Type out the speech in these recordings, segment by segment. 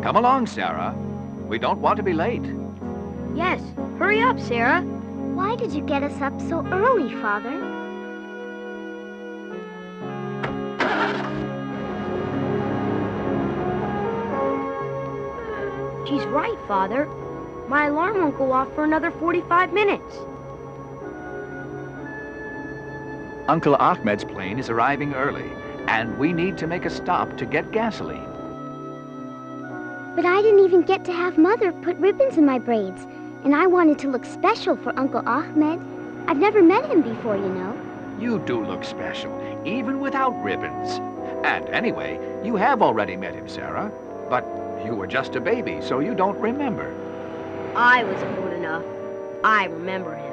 Come along, Sarah. We don't want to be late. Yes, hurry up, Sarah. Why did you get us up so early, Father? She's right, Father. My alarm won't go off for another 45 minutes. Uncle Ahmed's plane is arriving early, and we need to make a stop to get gasoline. But I didn't even get to have Mother put ribbons in my braids, and I wanted to look special for Uncle Ahmed. I've never met him before, you know. You do look special, even without ribbons. And anyway, you have already met him, Sarah. But you were just a baby, so you don't remember. I was old enough. I remember him.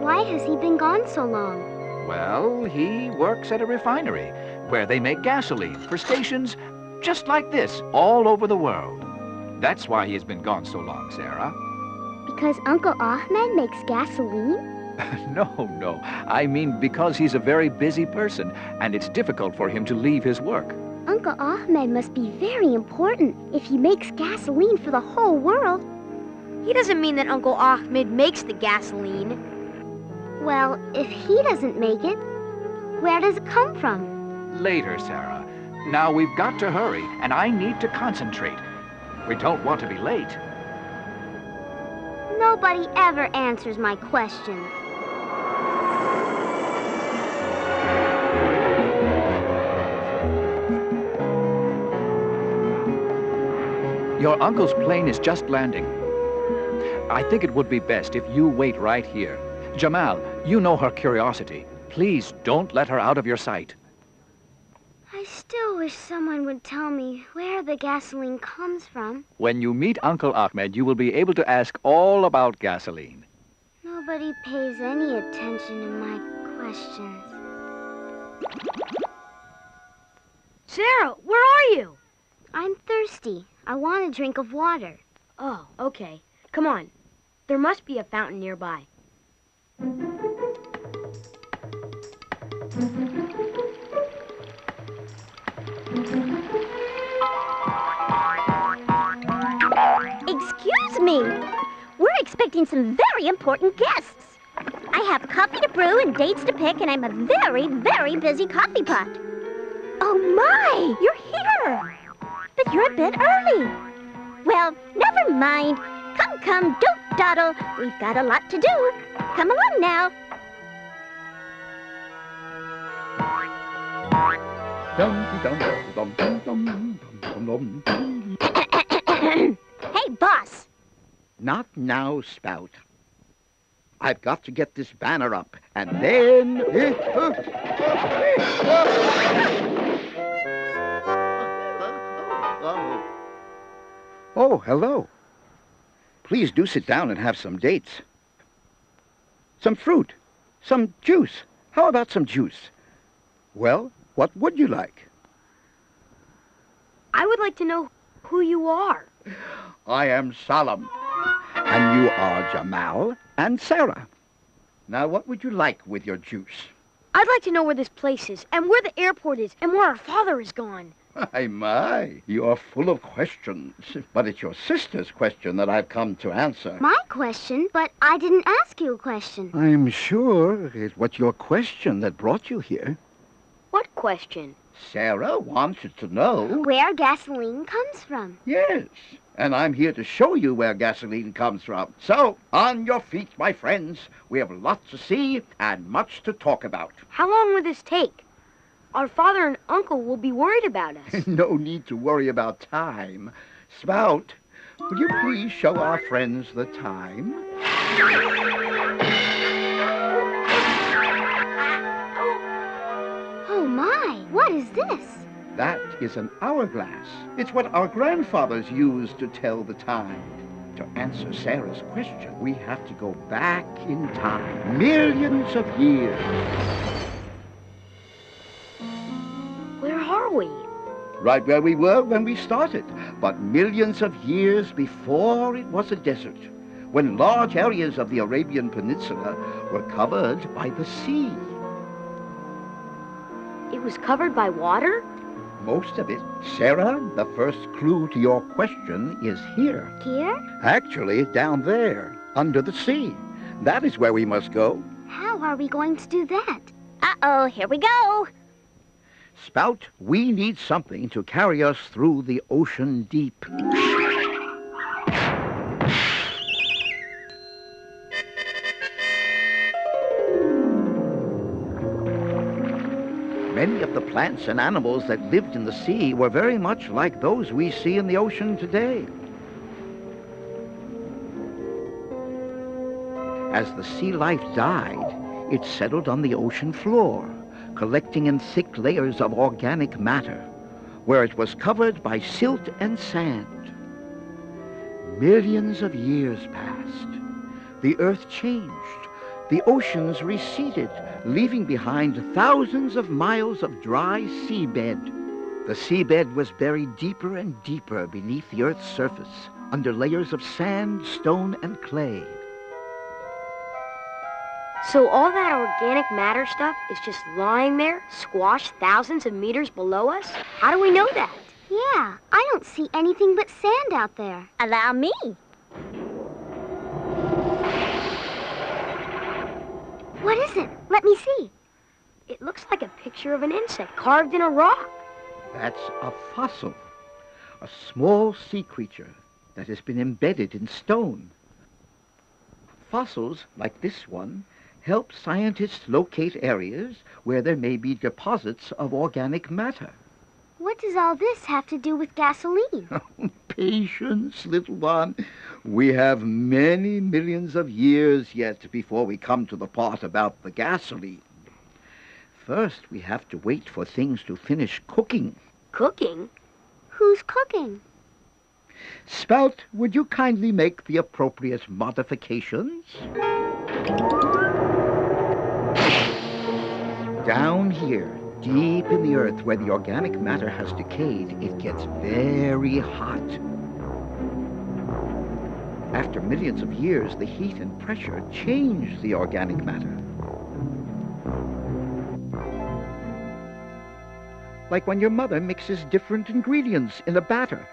Why has he been gone so long? Well, he works at a refinery where they make gasoline for stations just like this all over the world. That's why he has been gone so long, Sarah. Because Uncle Ahmed makes gasoline? No. I mean because he's a very busy person, and it's difficult for him to leave his work. Uncle Ahmed must be very important if he makes gasoline for the whole world. He doesn't mean that Uncle Ahmed makes the gasoline. Well, if he doesn't make it, where does it come from? Later, Sarah. Now we've got to hurry, and I need to concentrate. We don't want to be late. Nobody ever answers my questions. Your uncle's plane is just landing. I think it would be best if you wait right here. Jamal, you know her curiosity. Please don't let her out of your sight. I still wish someone would tell me where the gasoline comes from. When you meet Uncle Ahmed, you will be able to ask all about gasoline. Nobody pays any attention to my questions. Sarah, where are you? I'm thirsty. I want a drink of water. Oh, okay. Come on. There must be a fountain nearby. Excuse me. We're expecting some very important guests. I have coffee to brew and dates to pick, and I'm a very, very busy coffee pot. Oh my, you're here. But you're a bit early. Well, never mind. Come, don't dawdle. We've got a lot to do. Come along now. Hey, boss. Not now, Spout. I've got to get this banner up, and then... Oh, hello. Please do sit down and have some dates. Some fruit. Some juice. How about some juice? Well, what would you like? I would like to know who you are. I am Salam. And you are Jamal and Sarah. Now, what would you like with your juice? I'd like to know where this place is, and where the airport is, and where our father is gone. My, you are full of questions. But it's your sister's question that I've come to answer. My question? But I didn't ask you a question. I'm sure it was your question that brought you here. What question? Sarah wanted to know... Where gasoline comes from. Yes, and I'm here to show you where gasoline comes from. So, on your feet, my friends. We have lots to see and much to talk about. How long will this take? Our father and uncle will be worried about us. No need to worry about time. Spout, will you please show our friends the time? Oh my, what is this? That is an hourglass. It's what our grandfathers used to tell the time. To answer Sarah's question, we have to go back in time, millions of years. Where are we? Right where we were when we started, but millions of years before it was a desert, when large areas of the Arabian Peninsula were covered by the sea. It was covered by water? Most of it. Sarah, the first clue to your question is here. Here? Actually, down there, under the sea. That is where we must go. How are we going to do that? Uh-oh, here we go. Spout, we need something to carry us through the ocean deep. Many of the plants and animals that lived in the sea were very much like those we see in the ocean today. As the sea life died, it settled on the ocean floor, collecting in thick layers of organic matter, where it was covered by silt and sand. Millions of years passed. The earth changed. The oceans receded, leaving behind thousands of miles of dry seabed. The seabed was buried deeper and deeper beneath the earth's surface, under layers of sand, stone, and clay. So all that organic matter stuff is just lying there, squashed thousands of meters below us? How do we know that? Yeah, I don't see anything but sand out there. Allow me. What is it? Let me see. It looks like a picture of an insect carved in a rock. That's a fossil, a small sea creature that has been embedded in stone. Fossils like this one help scientists locate areas where there may be deposits of organic matter. What does all this have to do with gasoline? Patience, little one. We have many millions of years yet before we come to the part about the gasoline. First, we have to wait for things to finish cooking. Cooking? Who's cooking? Spout, would you kindly make the appropriate modifications? Down here, deep in the earth where the organic matter has decayed, it gets very hot. After millions of years, the heat and pressure change the organic matter. Like when your mother mixes different ingredients in a batter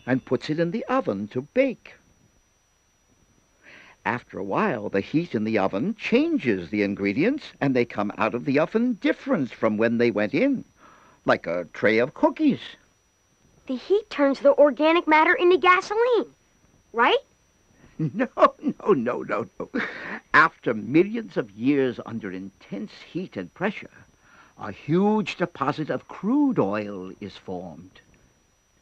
and puts it in the oven to bake. After a while, the heat in the oven changes the ingredients, and they come out of the oven different from when they went in, like a tray of cookies. The heat turns the organic matter into gasoline, right? No. After millions of years under intense heat and pressure, a huge deposit of crude oil is formed.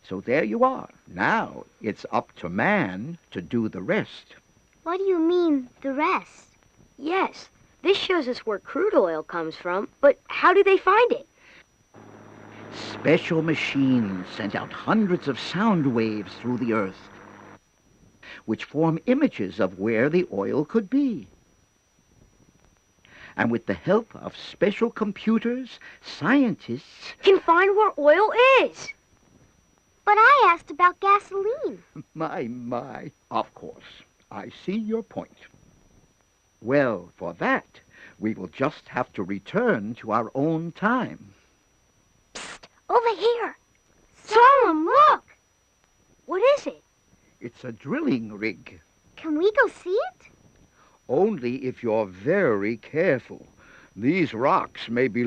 So there you are. Now it's up to man to do the rest. What do you mean, the rest? Yes, this shows us where crude oil comes from, but how do they find it? Special machines sent out hundreds of sound waves through the earth, which form images of where the oil could be. And with the help of special computers, scientists Can find where oil is. But I asked about gasoline. My. Of course, I see your point. Well, for that, we will just have to return to our own time. Over here. Solomon, look! What is it? It's a drilling rig. Can we go see it? Only if you're very careful. These rocks may be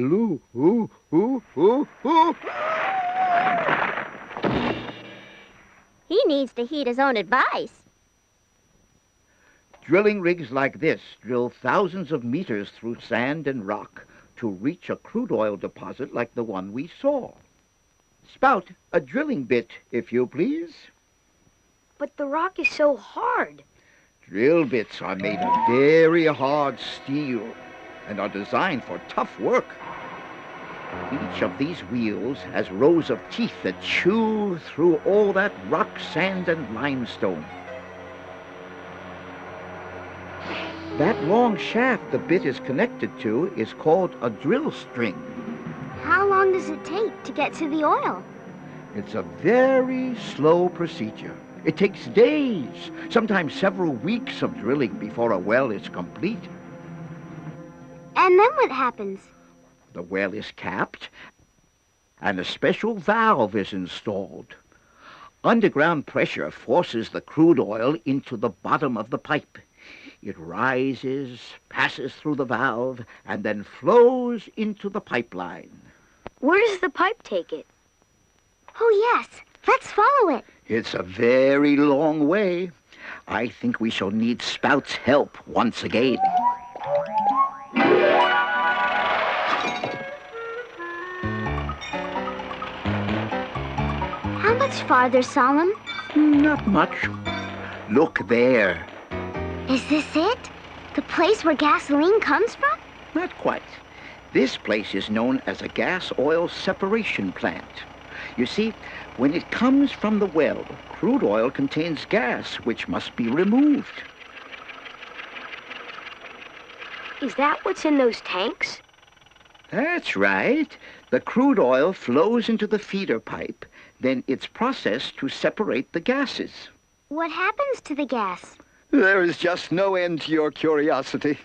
He needs to heed his own advice. Drilling rigs like this drill thousands of meters through sand and rock to reach a crude oil deposit like the one we saw. Spout, a drilling bit, if you please. But the rock is so hard. Drill bits are made of very hard steel and are designed for tough work. Each of these wheels has rows of teeth that chew through all that rock, sand, and limestone. That long shaft the bit is connected to is called a drill string. How long does it take to get to the oil? It's a very slow procedure. It takes days, sometimes several weeks of drilling before a well is complete. And then what happens? The well is capped, and a special valve is installed. Underground pressure forces the crude oil into the bottom of the pipe. It rises, passes through the valve, and then flows into the pipeline. Where does the pipe take it? Oh, yes. Let's follow it. It's a very long way. I think we shall need Spout's help once again. How much farther, Solemn? Not much. Look there. Is this it? The place where gasoline comes from? Not quite. This place is known as a gas oil separation plant. You see, when it comes from the well, crude oil contains gas which must be removed. Is that what's in those tanks? That's right. The crude oil flows into the feeder pipe. Then it's processed to separate the gases. What happens to the gas? There is just no end to your curiosity.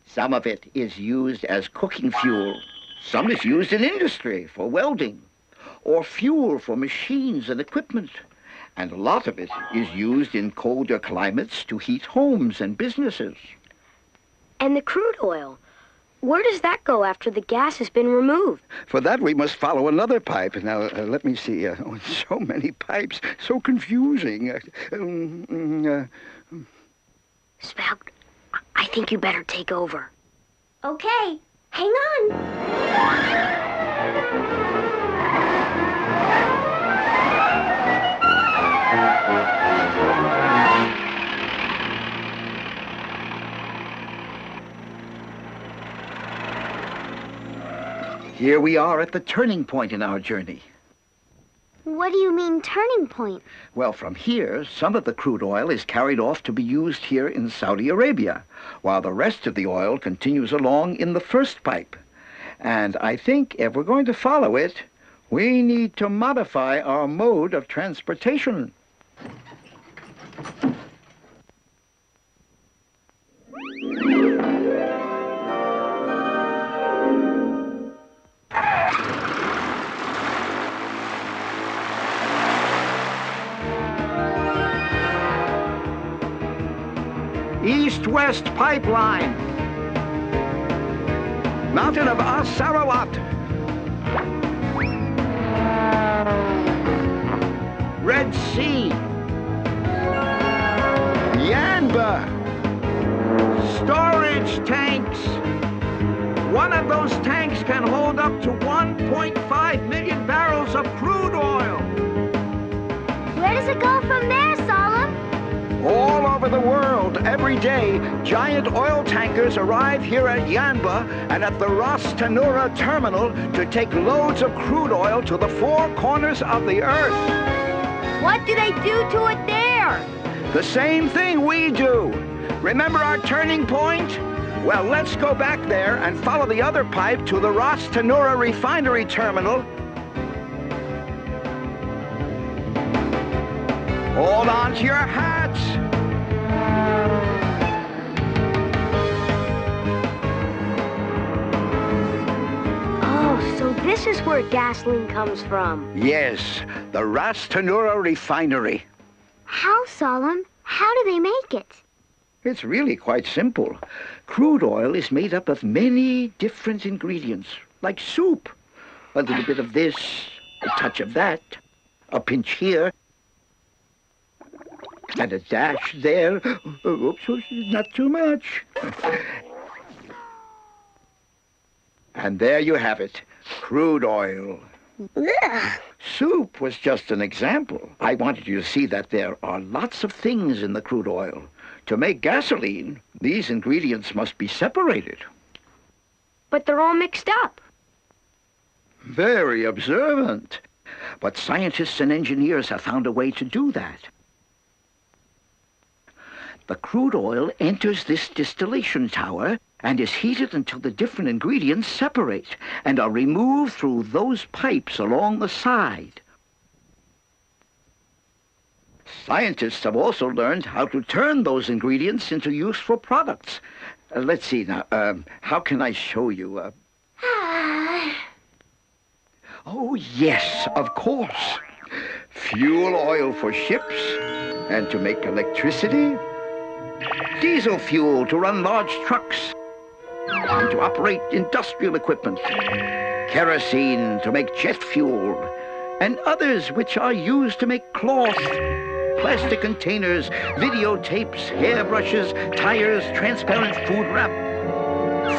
Some of it is used as cooking fuel. Some is used in industry for welding, or fuel for machines and equipment. And a lot of it is used in colder climates to heat homes and businesses. And the crude oil, where does that go after the gas has been removed? For that, we must follow another pipe. Now, let me see. So many pipes, so confusing. Spout, I think you better take over. Okay, hang on. Here we are at the turning point in our journey. What do you mean, turning point? Well, from here, some of the crude oil is carried off to be used here in Saudi Arabia, while the rest of the oil continues along in the first pipe. And I think if we're going to follow it, we need to modify our mode of transportation. East-West Pipeline. Mountain of As-Sarawat. Red Sea. Yanba. Storage tanks. One of those tanks can hold up to 1.5 million barrels of crude oil. Where does it go from there, Solemn? All over the world, every day, giant oil tankers arrive here at Yanba and at the Ras Tanura terminal to take loads of crude oil to the four corners of the earth. What do they do to it there? The same thing we do. Remember our turning point? Well, let's go back there and follow the other pipe to the Ras Tanura refinery terminal. Hold on to your hats. Oh, so this is where gasoline comes from. Yes, the Ras Tanura refinery. How, Solemn? How do they make it? It's really quite simple. Crude oil is made up of many different ingredients, like soup. A little bit of this, a touch of that, a pinch here, and a dash there. Oops, not too much. And there you have it, crude oil. Ugh. Soup was just an example. I wanted you to see that there are lots of things in the crude oil. To make gasoline, these ingredients must be separated. But they're all mixed up. Very observant. But scientists and engineers have found a way to do that. The crude oil enters this distillation tower and is heated until the different ingredients separate and are removed through those pipes along the side. Scientists have also learned how to turn those ingredients into useful products. Let's see now. How can I show you? Oh, yes, of course. Fuel oil for ships and to make electricity. Diesel fuel to run large trucks and to operate industrial equipment. Kerosene to make jet fuel. And others which are used to make cloth, plastic containers, videotapes, hairbrushes, tires, transparent food wrap,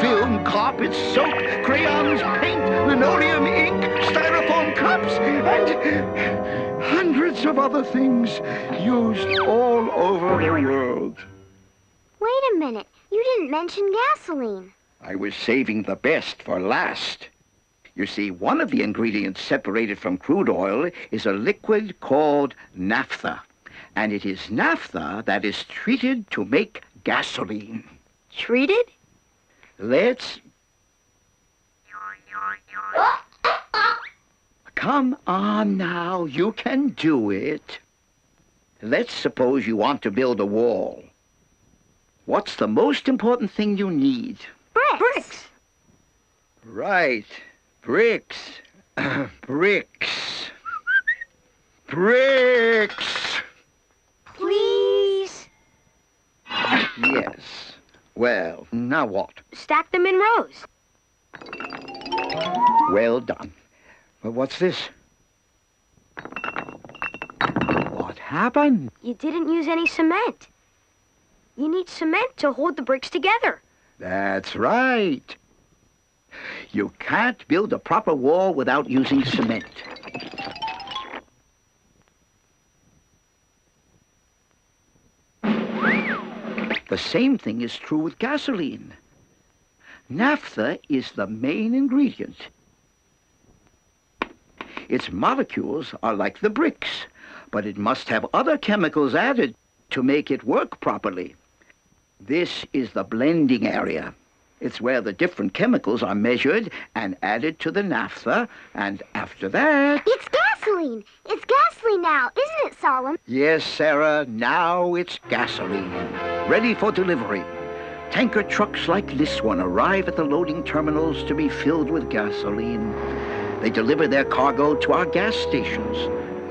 film, carpets, soap, crayons, paint, linoleum, ink, styrofoam cups, and hundreds of other things used all over the world. Wait a minute. You didn't mention gasoline. I was saving the best for last. You see, one of the ingredients separated from crude oil is a liquid called naphtha. And it is naphtha that is treated to make gasoline. Treated? Let's... Come on now, you can do it. Let's suppose you want to build a wall. What's the most important thing you need? Bricks. Right. Bricks. Bricks. Bricks! Please. Yes. Well, now what? Stack them in rows. Well done. But what's this? What happened? You didn't use any cement. You need cement to hold the bricks together. That's right. You can't build a proper wall without using cement. The same thing is true with gasoline. Naphtha is the main ingredient. Its molecules are like the bricks, but it must have other chemicals added to make it work properly. This is the blending area. It's where the different chemicals are measured and added to the naphtha, and after that... It's gasoline! It's gasoline now, isn't it, Solemn? Yes, Sarah, now it's gasoline. Ready for delivery. Tanker trucks like this one arrive at the loading terminals to be filled with gasoline. They deliver their cargo to our gas stations.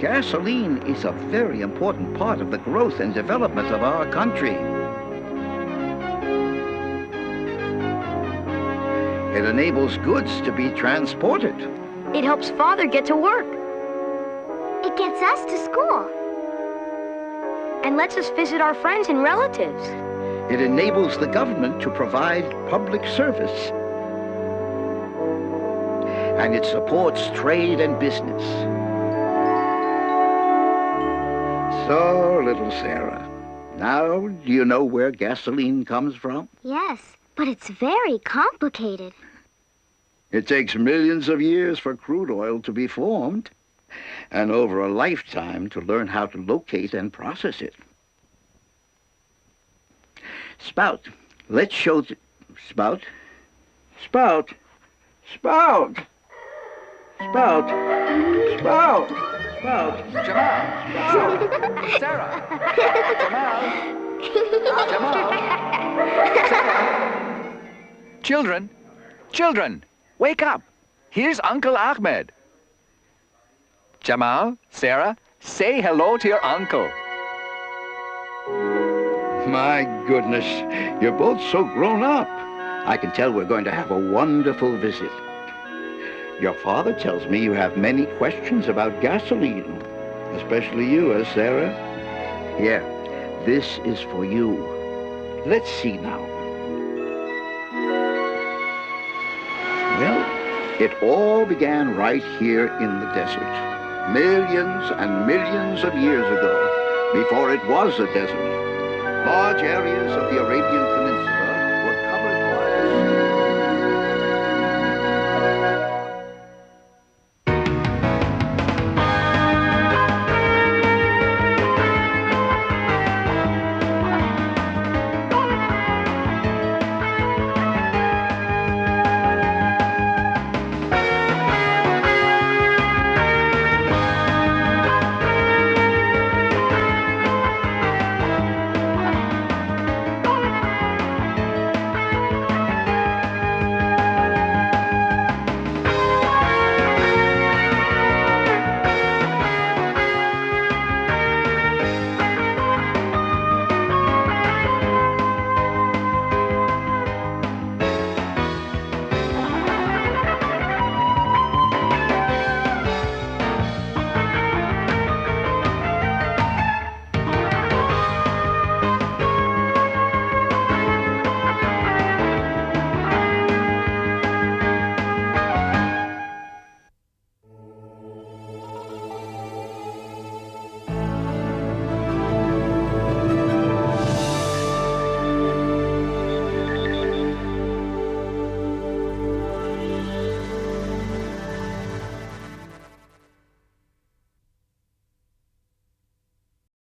Gasoline is a very important part of the growth and development of our country. It enables goods to be transported. It helps Father get to work It gets us to school. and lets us visit our friends and relatives. It enables the government to provide public service. And it supports trade and business. So, little Sarah, now do you know where gasoline comes from? Yes, but it's very complicated. It takes millions of years for crude oil to be formed, and over a lifetime to learn how to locate and process it. Spout, let's show... Spout? Spout! Spout! Spout! Spout! Spout! Jamal! Sarah! Jamal! Jamal! Sarah! Children! Children! Wake up! Here's Uncle Ahmed. Jamal, Sarah, say hello to your uncle. My goodness, you're both so grown up. I can tell we're going to have a wonderful visit. Your father tells me you have many questions about gasoline, especially you, Sarah. Here, this is for you. Let's see now. Well, it all began right here in the desert, millions and millions of years ago, before it was a desert. Large areas of the Arabian Peninsula